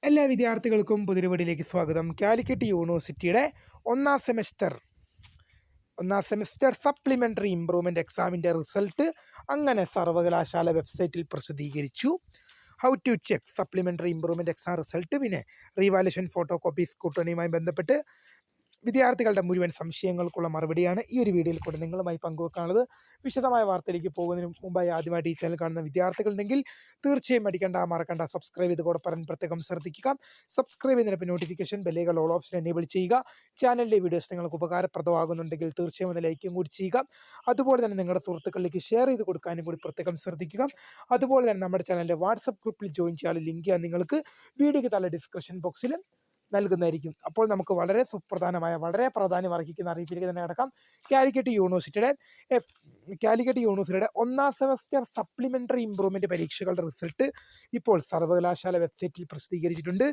എല്ലാ വിദ്യാർത്ഥികൾക്കും പുതിയൊരു സ്വാഗതം. കാലിക്കറ്റ് യൂണിവേഴ്സിറ്റിയുടെ ഒന്നാം സെമിസ്റ്റർ സപ്ലിമെൻ്ററി ഇംപ്രൂവ്മെൻ്റ് എക്സാമിൻ്റെ റിസൾട്ട് അങ്ങനെ സർവകലാശാല വെബ്സൈറ്റിൽ പ്രസിദ്ധീകരിച്ചു. How to check supplementary improvement exam result, പിന്നെ റീവാലുവേഷൻ ഫോട്ടോ കോപ്പി സ്കൂട്ടണിയുമായി ബന്ധപ്പെട്ട് വിദ്യാർത്ഥികളുടെ മുഴുവൻ സംശയങ്ങൾക്കുള്ള മറുപടിയാണ് ഈ ഒരു വീഡിയോയിൽ കൂടെ നിങ്ങളുമായി പങ്കുവെക്കാനുള്ളത്. വിശദമായ വാർത്തയിലേക്ക് പോകുന്നതിന് മുമ്പായി ആദ്യമായിട്ട് ഈ ചാനൽ കാണുന്ന വിദ്യാർത്ഥികളുണ്ടെങ്കിൽ തീർച്ചയായും മറക്കണ്ട സബ്സ്ക്രൈബ് ചെയ്ത് കൂടെ പറയാൻ പ്രത്യേകം ശ്രദ്ധിക്കുക. സബ്സ്ക്രൈബ് ചെയ്തതിനൊപ്പം നോട്ടിഫിക്കേഷൻ ബെല്ലുകൾ ഓൾ ഓപ്ഷൻ എനേബിൾ ചെയ്യുക. ചാനലിലെ വീഡിയോസ് നിങ്ങൾക്ക് ഉപകാരപ്രദമാകുന്നുണ്ടെങ്കിൽ തീർച്ചയായും ഒന്ന് ലൈക്കും കൂടി ചെയ്യുക. അതുപോലെ തന്നെ നിങ്ങളുടെ സുഹൃത്തുക്കളിലേക്ക് ഷെയർ ചെയ്ത് കൊടുക്കാനും കൂടി പ്രത്യേകം ശ്രദ്ധിക്കുക. അതുപോലെ തന്നെ നമ്മുടെ ചാനലിൻ്റെ വാട്സപ്പ് ഗ്രൂപ്പിൽ ജോയിൻ ചെയ്യാനുള്ള ലിങ്ക് നിങ്ങൾക്ക് വീഡിയോയ്ക്ക് താഴെ ഡിസ്ക്രിപ്ഷൻ ബോക്സിൽ നൽകുന്നതായിരിക്കും. അപ്പോൾ നമുക്ക് വളരെ പ്രാധാന്യം അർഹിക്കുന്ന അറിയിപ്പിലേക്ക് തന്നെ കിടക്കാം. കാലിക്കറ്റ് യൂണിവേഴ്സിറ്റിയുടെ ഒന്നാം സെമസ്റ്റർ സപ്ലിമെൻ്ററി ഇംപ്രൂവ്മെൻറ്റ് പരീക്ഷകളുടെ റിസൾട്ട് ഇപ്പോൾ സർവകലാശാല വെബ്സൈറ്റിൽ പ്രസിദ്ധീകരിച്ചിട്ടുണ്ട്.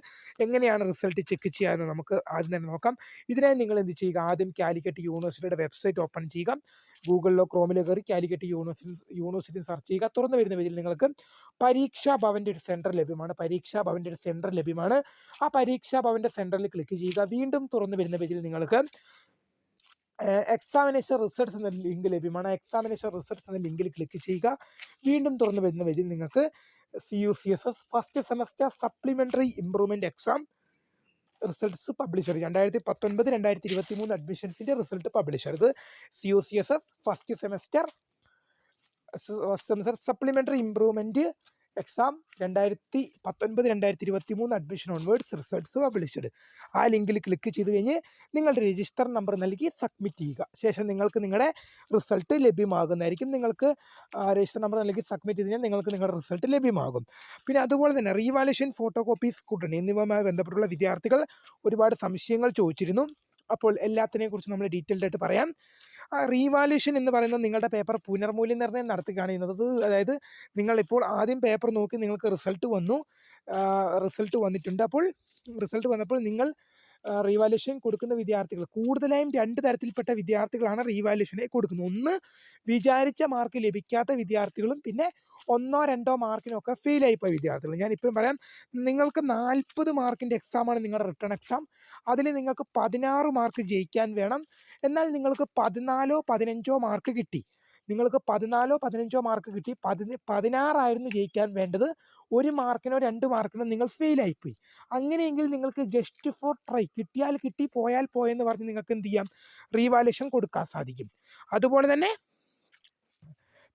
എങ്ങനെയാണ് റിസൾട്ട് ചെക്ക് ചെയ്യാമെന്ന് നമുക്ക് ആദ്യം തന്നെ നോക്കാം. ഇതിനായി നിങ്ങൾ എന്ത് ചെയ്യുക, ആദ്യം കാലിക്കറ്റ് യൂണിവേഴ്സിറ്റിയുടെ വെബ്സൈറ്റ് ഓപ്പൺ ചെയ്യുക. ഗൂഗിളിലോ ക്രോമിലോ കയറി കാലിക്കറ്റ് യൂണിവേഴ്സിറ്റി സെർച്ച് ചെയ്യുക. തുറന്നു വരുന്ന പേജിൽ നിങ്ങൾക്ക് പരീക്ഷാ ഭവൻ്റെ ഒരു സെൻറ്റർ ലഭ്യമാണ്. ആ പരീക്ഷാ ഭവൻ്റെ സെൻറ്ററിൽ ക്ലിക്ക് ചെയ്യുക. വീണ്ടും തുറന്നു വരുന്ന പേജിൽ നിങ്ങൾക്ക് എക്സാമിനേഷൻ റിസൾട്ട്സ് എന്ന ലിങ്ക് ലഭ്യമാണ്. എക്സാമിനേഷൻ റിസൾട്ട്സ് എന്ന ലിങ്കിൽ ക്ലിക്ക് ചെയ്യുക. വീണ്ടും തുറന്നു വരുന്ന പേജിൽ നിങ്ങൾക്ക് CUCSS first semester supplementary improvement exam results published 2019-2023 അഡ്മിഷൻസിൻ്റെ റിസൾട്ട് പബ്ലിഷർ. ഇത് CUCSS first semester supplementary improvement exam 2019-2023 admission onwards results published. ആ ലിങ്കിൽ ക്ലിക്ക് ചെയ്ത് കഴിഞ്ഞ് നിങ്ങളുടെ രജിസ്റ്റർ നമ്പർ നൽകി സബ്മിറ്റ് ചെയ്യുക. ശേഷം നിങ്ങൾക്ക് നിങ്ങളുടെ റിസൾട്ട് ലഭ്യമാകുന്നതായിരിക്കും. നിങ്ങൾക്ക് രജിസ്റ്റർ നമ്പർ നൽകി സബ്മിറ്റ് ചെയ്ത് കഴിഞ്ഞാൽ നിങ്ങൾക്ക് നിങ്ങളുടെ റിസൾട്ട് ലഭ്യമാകും. പിന്നെ അതുപോലെ തന്നെ റീവാലുവേഷൻ ഫോട്ടോ കോപ്പി സ്കൂട്ടണി എന്നിവയുമായി ബന്ധപ്പെട്ടുള്ള വിദ്യാർത്ഥികൾ ഒരുപാട് സംശയങ്ങൾ ചോദിച്ചിരുന്നു. അപ്പോൾ എല്ലാത്തിനെയും കുറിച്ച് നമ്മൾ ഡീറ്റെയിൽഡ് ആയിട്ട് പറയാം. റീവാലുവേഷൻ എന്ന് പറയുന്നത് നിങ്ങളുടെ പേപ്പർ പുനർമൂല്യനിർണ്ണയം നടത്തുകയാണ് ചെയ്യുന്നത്. അതായത് നിങ്ങളിപ്പോൾ ആദ്യം പേപ്പർ നോക്കി നിങ്ങൾക്ക് റിസൾട്ട് വന്നിട്ടുണ്ട്. അപ്പോൾ റിസൾട്ട് വന്നപ്പോൾ നിങ്ങൾ റീവാലുവേഷൻ കൊടുക്കുന്ന വിദ്യാർത്ഥികൾ കൂടുതലായും രണ്ട് തരത്തിൽപ്പെട്ട വിദ്യാർത്ഥികളാണ് റീവാലുവേഷനെ കൊടുക്കുന്നത്. ഒന്ന്, വിചാരിച്ച മാർക്ക് ലഭിക്കാത്ത വിദ്യാർത്ഥികളും പിന്നെ 1-2 മാർക്കിനൊക്കെ ഫെയിലായിപ്പോയ വിദ്യാർത്ഥികളും. ഞാനിപ്പോഴും പറയാം, നിങ്ങൾക്ക് 40 മാർക്കിൻ്റെ എക്സാമാണ് നിങ്ങളുടെ റിട്ടേൺ എക്സാം. അതിൽ നിങ്ങൾക്ക് 16 മാർക്ക് ജയിക്കാൻ വേണം. എന്നാൽ നിങ്ങൾക്ക് 14-15 മാർക്ക് കിട്ടി. നിങ്ങൾക്ക് 14-15 മാർക്ക് കിട്ടി, 16 ജയിക്കാൻ വേണ്ടത്. 1 മാർക്കിനോ 2 മാർക്കിനോ നിങ്ങൾ ഫെയിലായിപ്പോയി. അങ്ങനെയെങ്കിൽ നിങ്ങൾക്ക് ജസ്റ്റ് ഫോർ ട്രൈ, കിട്ടിയാൽ കിട്ടി പോയാൽ പോയെന്ന് പറഞ്ഞ് നിങ്ങൾക്ക് എന്ത് ചെയ്യാം, റീവാലുവേഷൻ കൊടുക്കാൻ സാധിക്കും. അതുപോലെ തന്നെ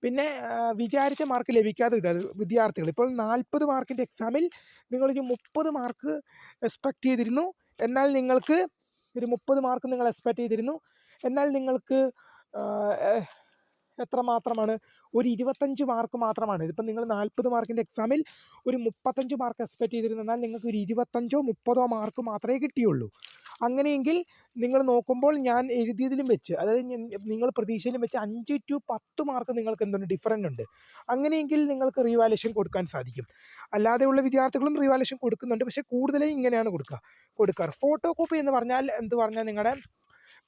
പിന്നെ വിചാരിച്ച മാർക്ക് ലഭിക്കാത്ത വിദ്യാർത്ഥികൾ, ഇപ്പോൾ 40 മാർക്കിൻ്റെ എക്സാമിൽ നിങ്ങളൊരു 30 മാർക്ക് എക്സ്പെക്റ്റ് ചെയ്തിരുന്നു. എന്നാൽ നിങ്ങൾക്ക് ഒരു 30 മാർക്ക് നിങ്ങൾ എക്സ്പെക്റ്റ് ചെയ്തിരുന്നു. എന്നാൽ നിങ്ങൾക്ക് എത്ര മാത്രമാണ്, ഒരു 25 മാർക്ക് മാത്രമാണ്. ഇതിപ്പോൾ നിങ്ങൾ 40 മാർക്കിൻ്റെ എക്സാമിൽ ഒരു 35 മാർക്ക് എക്സ്പെക്റ്റ് ചെയ്തിരുന്നു. എന്നാൽ നിങ്ങൾക്ക് ഒരു 25-30 മാർക്ക് മാത്രമേ കിട്ടിയുള്ളൂ. അങ്ങനെയെങ്കിൽ നിങ്ങൾ നോക്കുമ്പോൾ ഞാൻ എഴുതിയതിലും വെച്ച്, അതായത് നിങ്ങൾ പ്രതീക്ഷയിലും വെച്ച് 5-10 മാർക്ക് നിങ്ങൾക്ക് എന്തുണ്ട് ഡിഫറൻ്റ് ഉണ്ട്. അങ്ങനെയെങ്കിൽ നിങ്ങൾക്ക് റീവാലുവേഷൻ കൊടുക്കാൻ സാധിക്കും. അല്ലാതെയുള്ള വിദ്യാർത്ഥികളും റീവാലുവേഷൻ കൊടുക്കുന്നുണ്ട്, പക്ഷേ കൂടുതലായി ഇങ്ങനെയാണ് കൊടുക്കാറ്. ഫോട്ടോ കോപ്പി എന്ന് പറഞ്ഞാൽ നിങ്ങളുടെ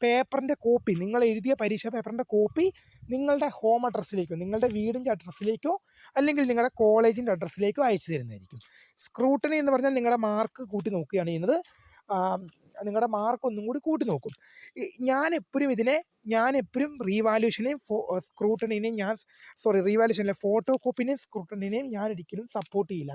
പേപ്പറിൻ്റെ കോപ്പി, നിങ്ങൾ എഴുതിയ പരീക്ഷാ പേപ്പറിൻ്റെ കോപ്പി നിങ്ങളുടെ ഹോം അഡ്രസ്സിലേക്കോ നിങ്ങളുടെ വീടിൻ്റെ അഡ്രസ്സിലേക്കോ അല്ലെങ്കിൽ നിങ്ങളുടെ കോളേജിൻ്റെ അഡ്രസ്സിലേക്കോ അയച്ചു തരുന്നതായിരിക്കും. സ്ക്രൂട്ടണി എന്ന് പറഞ്ഞാൽ നിങ്ങളുടെ മാർക്ക് കൂട്ടി നോക്കുകയാണ് ചെയ്യുന്നത്. നിങ്ങളുടെ മാർക്ക് ഒന്നും കൂടി കൂട്ടി നോക്കും. ഞാൻ എപ്പോഴും റീവാലുവേഷനെയും ഫോട്ടോ കോപ്പിനെയും സ്ക്രൂട്ടണിനെയും ഞാൻ ഒരിക്കലും സപ്പോർട്ട് ചെയ്യില്ല.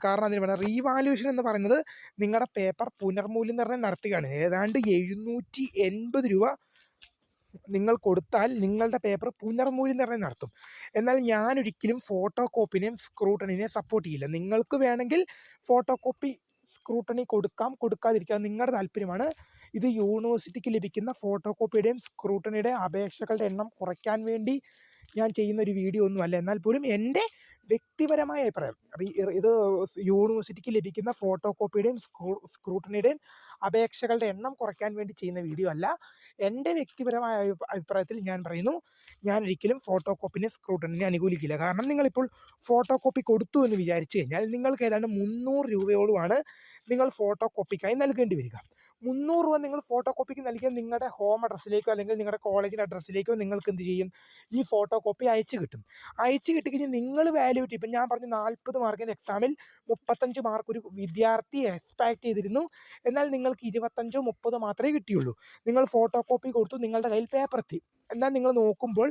കാരണം അതിന് വേണം, റീവാലുവേഷൻ എന്ന് പറയുന്നത് നിങ്ങളുടെ പേപ്പർ പുനർമൂല്യനിർണ്ണയം നടത്തുകയാണ്. ഏതാണ്ട് 780 രൂപ നിങ്ങൾ കൊടുത്താൽ നിങ്ങളുടെ പേപ്പർ പുനർമൂല്യനിർണ്ണയം നടത്തും. എന്നാൽ ഞാനൊരിക്കലും ഫോട്ടോ കോപ്പിനെയും സ്ക്രൂട്ടണിനെയും സപ്പോർട്ട് ചെയ്യില്ല. നിങ്ങൾക്ക് വേണമെങ്കിൽ ഫോട്ടോ കോപ്പി സ്ക്രൂട്ടണി കൊടുക്കാതിരിക്കാം, നിങ്ങളുടെ താല്പര്യമാണ്. ഇത് യൂണിവേഴ്സിറ്റിക്ക് ലഭിക്കുന്ന ഫോട്ടോ കോപ്പിയുടെയും സ്ക്രൂട്ടണിയുടെയും അപേക്ഷകളുടെ എണ്ണം കുറയ്ക്കാൻ വേണ്ടി ഞാൻ ചെയ്യുന്ന ഒരു വീഡിയോ ഒന്നുമല്ല. എന്നാൽ പോലും എൻ്റെ വ്യക്തിപരമായ അഭിപ്രായം, ഇത് യൂണിവേഴ്സിറ്റിക്ക് ലഭിക്കുന്ന ഫോട്ടോ കോപ്പിയുടെയും സ്ക്രൂട്ടണിയുടെയും അപേക്ഷകളുടെ എണ്ണം കുറയ്ക്കാൻ വേണ്ടി ചെയ്യുന്ന വീഡിയോ അല്ല. എൻ്റെ വ്യക്തിപരമായ അഭിപ്രായത്തിൽ ഞാൻ പറയുന്നു, ഞാൻ ഒരിക്കലും ഫോട്ടോ കോപ്പിനെ സ്ക്രൂട്ടണിനെ അനുകൂലിക്കില്ല. കാരണം നിങ്ങളിപ്പോൾ ഫോട്ടോ കോപ്പി കൊടുത്തു എന്ന് വിചാരിച്ചു കഴിഞ്ഞാൽ നിങ്ങൾക്ക് ഏതാണ്ട് 300 രൂപയോളമാണ് നിങ്ങൾ ഫോട്ടോ കോപ്പിക്കായി നൽകേണ്ടി വരിക. 300 രൂപ നിങ്ങൾ ഫോട്ടോ കോപ്പിക്ക് നൽകിയാൽ നിങ്ങളുടെ ഹോം അഡ്രസ്സിലേക്കോ അല്ലെങ്കിൽ നിങ്ങളുടെ കോളേജിൻ്റെ അഡ്രസ്സിലേക്കോ നിങ്ങൾക്ക് എന്ത് ചെയ്യും, ഈ ഫോട്ടോ കോപ്പി അയച്ചു കിട്ടും. കിട്ടിക്കഴിഞ്ഞാൽ നിങ്ങൾ വാല്യൂറ്റി, ഇപ്പം ഞാൻ പറഞ്ഞു 40 മാർക്കിൻ്റെ എക്സാമിൽ 35 മാർക്ക് ഒരു വിദ്യാർത്ഥി എക്സ്പെക്ട് ചെയ്തിരുന്നു. എന്നാൽ നിങ്ങൾക്ക് 25 30 മാത്രമേ കിട്ടിയുള്ളൂ. നിങ്ങൾ ഫോട്ടോ കോപ്പി കൊടുത്തു, നിങ്ങളുടെ കയ്യിൽ പേപ്പർ എത്തി. എന്നാൽ നിങ്ങൾ നോക്കുമ്പോൾ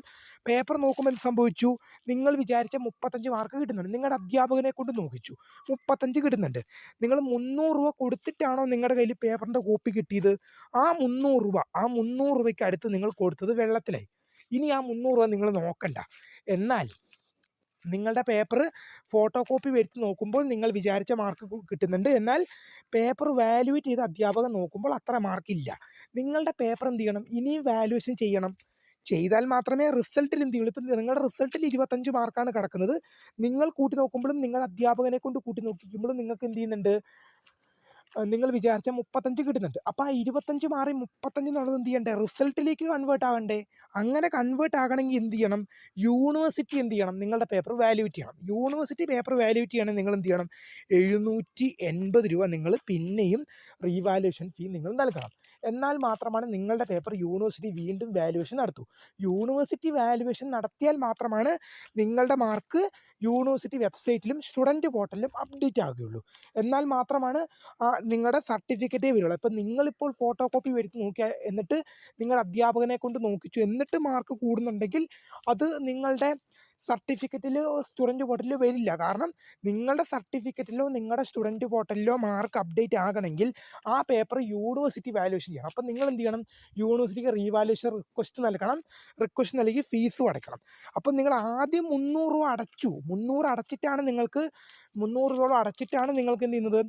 പേപ്പർ നോക്കുമ്പോൾ എന്ത് സംഭവിച്ചു? നിങ്ങൾ വിചാരിച്ച 35 മാർക്ക് കിട്ടുന്നുണ്ട്. നിങ്ങളുടെ അധ്യാപകനെ കൊണ്ട് നോക്കിച്ചു, 35 കിട്ടുന്നുണ്ട്. നിങ്ങൾ 300 രൂപ കൊടുത്തിട്ടാണോ നിങ്ങളുടെ കയ്യിൽ പേപ്പറിൻ്റെ കോപ്പി കിട്ടിയത്? ആ 300 രൂപയ്ക്ക് അടുത്ത് നിങ്ങൾ കൊടുത്തത് വെള്ളത്തിലായി. ഇനി ആ 300 രൂപ നിങ്ങൾ നോക്കണ്ട. എന്നാൽ നിങ്ങളുടെ പേപ്പർ ഫോട്ടോ കോപ്പി വരുത്തി നോക്കുമ്പോൾ നിങ്ങൾ വിചാരിച്ച മാർക്ക് കിട്ടുന്നുണ്ട്. എന്നാൽ പേപ്പർ വാല്യുവേറ്റ് ചെയ്ത് അധ്യാപകൻ നോക്കുമ്പോൾ അത്ര മാർക്കില്ല. നിങ്ങളുടെ പേപ്പർ എന്ത് ചെയ്യണം? ഇനിയും വാല്യുവേഷൻ ചെയ്യണം. ചെയ്താൽ മാത്രമേ റിസൾട്ടിൽ എന്ത് ചെയ്യുള്ളൂ. ഇപ്പം നിങ്ങളുടെ റിസൾട്ടിൽ 25 മാർക്കാണ് കിടക്കുന്നത്. നിങ്ങൾ കൂട്ടി നോക്കുമ്പോഴും നിങ്ങളുടെ അധ്യാപകനെ കൊണ്ട് കൂട്ടി നോക്കിക്കുമ്പോഴും നിങ്ങൾക്ക് എന്ത് ചെയ്യുന്നുണ്ട്? നിങ്ങൾ വിചാരിച്ച 35 കിട്ടുന്നുണ്ട്. അപ്പോൾ ആ 25 മാറി 35 എന്നുള്ളത് എന്ത് ചെയ്യണ്ടേ? റിസൾട്ടിലേക്ക് കൺവേർട്ട് ആകണ്ടേ? അങ്ങനെ കൺവേർട്ട് ആകണമെങ്കിൽ എന്ത് ചെയ്യണം? യൂണിവേഴ്സിറ്റി എന്ത് ചെയ്യണം? നിങ്ങളുടെ പേപ്പർ വാല്യുവേറ്റ് ചെയ്യണം. യൂണിവേഴ്സിറ്റി പേപ്പർ വാല്യുവേറ്റ് ചെയ്യണമെങ്കിൽ നിങ്ങൾ എന്ത് ചെയ്യണം? 780 രൂപ നിങ്ങൾ പിന്നെയും റീവാലുവേഷൻ ഫീ നിങ്ങൾ നൽകണം. എന്നാൽ മാത്രമാണ് നിങ്ങളുടെ പേപ്പർ യൂണിവേഴ്സിറ്റി വീണ്ടും വാല്യുവേഷൻ നടത്തൂ. യൂണിവേഴ്സിറ്റി വാല്യുവേഷൻ നടത്തിയാൽ മാത്രമാണ് നിങ്ങളുടെ മാർക്ക് യൂണിവേഴ്സിറ്റി വെബ്സൈറ്റിലും സ്റ്റുഡൻറ്റ് പോർട്ടലിലും അപ്ഡേറ്റ് ആകുകയുള്ളൂ. എന്നാൽ മാത്രമാണ് നിങ്ങളുടെ സർട്ടിഫിക്കറ്റേ വരുള്ളൂ. ഇപ്പം നിങ്ങളിപ്പോൾ ഫോട്ടോ കോപ്പി വരുത്തി നോക്കിയാൽ, എന്നിട്ട് നിങ്ങളുടെ അധ്യാപകനെ കൊണ്ട് നോക്കിച്ചു, എന്നിട്ട് മാർക്ക് കൂടുന്നുണ്ടെങ്കിൽ അത് നിങ്ങളുടെ സർട്ടിഫിക്കറ്റിലോ സ്റ്റുഡൻറ്റ് പോർട്ടലിലോ വരില്ല. കാരണം നിങ്ങളുടെ സർട്ടിഫിക്കറ്റിലോ നിങ്ങളുടെ സ്റ്റുഡൻറ്റ് പോർട്ടലിലോ മാർക്ക് അപ്ഡേറ്റ് ആകണമെങ്കിൽ ആ പേപ്പർ യൂണിവേഴ്സിറ്റി വാല്യുവേഷൻ ചെയ്യണം. അപ്പം നിങ്ങൾ എന്ത് ചെയ്യണം? യൂണിവേഴ്സിറ്റിക്ക് റീവാലുവേഷൻ റിക്വസ്റ്റ് നൽകണം. റിക്വസ്റ്റ് നൽകി ഫീസും അടയ്ക്കണം. അപ്പം നിങ്ങൾ ആദ്യം 300 രൂപ അടച്ചു. 300 അടച്ചിട്ടാണ് നിങ്ങൾക്ക് 300 രൂപ അടച്ചിട്ടാണ് നിങ്ങൾക്ക് എന്ത് ചെയ്യുന്നത്?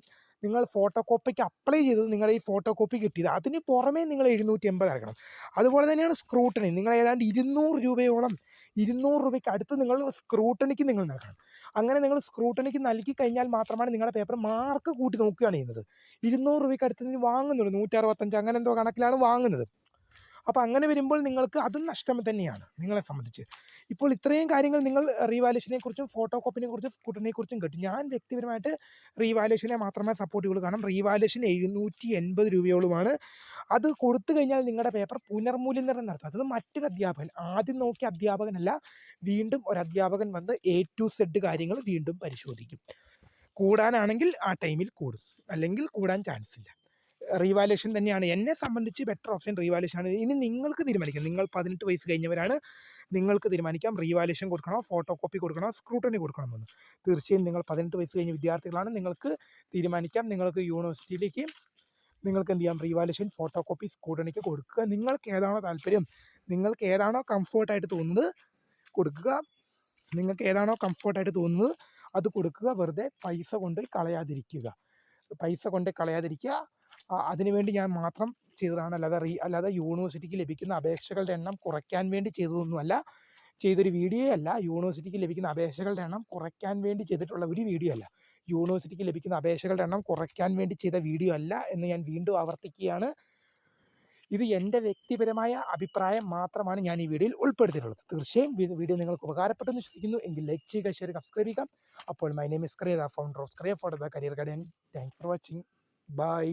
നിങ്ങൾ ഫോട്ടോ കോപ്പിക്ക് അപ്ലൈ ചെയ്തത്, നിങ്ങളുടെ ഈ ഫോട്ടോ കോപ്പി കിട്ടിയത്. അതിന് പുറമേ നിങ്ങൾ 780 അടക്കണം. അതുപോലെ തന്നെയാണ് സ്ക്രൂട്ടണി. നിങ്ങൾ ഏതാണ്ട് 200 രൂപയോളം 200 രൂപയ്ക്ക് അടുത്ത് നിങ്ങൾ സ്ക്രൂട്ടണിക്ക് നിങ്ങൾ നൽകണം. അങ്ങനെ നിങ്ങൾ സ്ക്രൂട്ടണിക്ക് നൽകി കഴിഞ്ഞാൽ മാത്രമാണ് നിങ്ങളുടെ പേപ്പർ മാർക്ക് കൂട്ടി നോക്കുകയാണ് ചെയ്യുന്നത്. 200 രൂപയ്ക്ക് അടുത്ത് വാങ്ങുന്നുള്ളൂ. 165 അങ്ങനെ എന്തോ കണക്കിലാണ് വാങ്ങുന്നത്. അപ്പോൾ അങ്ങനെ വരുമ്പോൾ നിങ്ങൾക്ക് അതും നഷ്ടം തന്നെയാണ് നിങ്ങളെ സംബന്ധിച്ച്. ഇപ്പോൾ ഇത്രയും കാര്യങ്ങൾ നിങ്ങൾ റീവാലുവേഷനെ കുറിച്ചും ഫോട്ടോ കോപ്പിനെ കുറിച്ചും സ്കൂട്ടറിനെ കുറിച്ചും കേട്ടു. ഞാൻ വ്യക്തിപരമായിട്ട് റീവാലുവേഷനെ മാത്രമേ സപ്പോർട്ട് ചെയ്യുള്ളൂ. കാരണം റീവാലുവേഷൻ 780 രൂപയോളമാണ്. അത് കൊടുത്തു കഴിഞ്ഞാൽ നിങ്ങളുടെ പേപ്പർ പുനർമൂല്യനിർണ്ണയം നടത്തും. അത് മറ്റൊരു അധ്യാപകൻ, ആദ്യം നോക്കിയ അധ്യാപകനല്ല, വീണ്ടും ഒരു അധ്യാപകൻ വന്ന് A to Z കാര്യങ്ങൾ വീണ്ടും പരിശോധിക്കും. കൂടാനാണെങ്കിൽ ആ ടൈമിൽ കൂടും, അല്ലെങ്കിൽ കൂടാൻ ചാൻസ് ഇല്ല. റീവാലുവേഷൻ തന്നെയാണ് എന്നെ സംബന്ധിച്ച് ബെറ്റർ ഓപ്ഷൻ. റീവാലുവേഷൻ ആണ്. ഇനി നിങ്ങൾക്ക് തീരുമാനിക്കാം. നിങ്ങൾ 18 വയസ്സ് കഴിഞ്ഞവരാണ്, നിങ്ങൾക്ക് തീരുമാനിക്കാം റീവാലുവേഷൻ കൊടുക്കണോ, ഫോട്ടോ കോപ്പി കൊടുക്കണോ, സ്ക്രൂട്ടണി കൊടുക്കണമെന്ന്. തീർച്ചയായും നിങ്ങൾ 18 വയസ്സ് കഴിഞ്ഞ വിദ്യാർത്ഥികളാണ്, നിങ്ങൾക്ക് തീരുമാനിക്കാം. നിങ്ങൾക്ക് യൂണിവേഴ്സിറ്റിയിലേക്ക് നിങ്ങൾക്ക് എന്ത് ചെയ്യാം? റീവാലുവേഷൻ, ഫോട്ടോ കോപ്പി, സ്ക്രൂട്ടണിക്ക് കൊടുക്കുക. നിങ്ങൾക്ക് ഏതാണോ താല്പര്യം, നിങ്ങൾക്ക് ഏതാണോ കംഫർട്ടായിട്ട് തോന്നുന്നത് കൊടുക്കുക. നിങ്ങൾക്ക് ഏതാണോ കംഫർട്ടായിട്ട് തോന്നുന്നത് അത് കൊടുക്കുക. വെറുതെ പൈസ കൊണ്ട് കളയാതിരിക്കുക. അതിനുവേണ്ടി ഞാൻ മാത്രം ചെയ്തതാണ്. അല്ലാതെ യൂണിവേഴ്സിറ്റിക്ക് ലഭിക്കുന്ന അപേക്ഷകളുടെ എണ്ണം കുറയ്ക്കാൻ വേണ്ടി ചെയ്തതൊന്നുമല്ല, ചെയ്തൊരു വീഡിയോ അല്ല. യൂണിവേഴ്സിറ്റിക്ക് ലഭിക്കുന്ന അപേക്ഷകളുടെ എണ്ണം കുറയ്ക്കാൻ വേണ്ടി ചെയ്തിട്ടുള്ള ഒരു വീഡിയോ അല്ല. യൂണിവേഴ്സിറ്റിക്ക് ലഭിക്കുന്ന അപേക്ഷകളുടെ എണ്ണം കുറയ്ക്കാൻ വേണ്ടി ചെയ്ത വീഡിയോ അല്ല എന്ന് ഞാൻ വീണ്ടും ആവർത്തിക്കുകയാണ്. ഇത് എൻ്റെ വ്യക്തിപരമായ അഭിപ്രായം മാത്രമാണ് ഞാൻ ഈ വീഡിയോയിൽ ഉൾപ്പെടുത്തിയിട്ടുള്ളത്. തീർച്ചയായും വീഡിയോ നിങ്ങൾക്ക് ഉപകാരപ്പെട്ടെന്ന് വിശ്വസിക്കുന്നു. എങ്കിൽ ലൈക്ക് ചെയ്യുക, ഷെയർ, സബ്സ്ക്രൈബ് ചെയ്യുക. അപ്പോൾ my name is Kariya, founder of Kariya for the career guidance. Thanks for watching. By.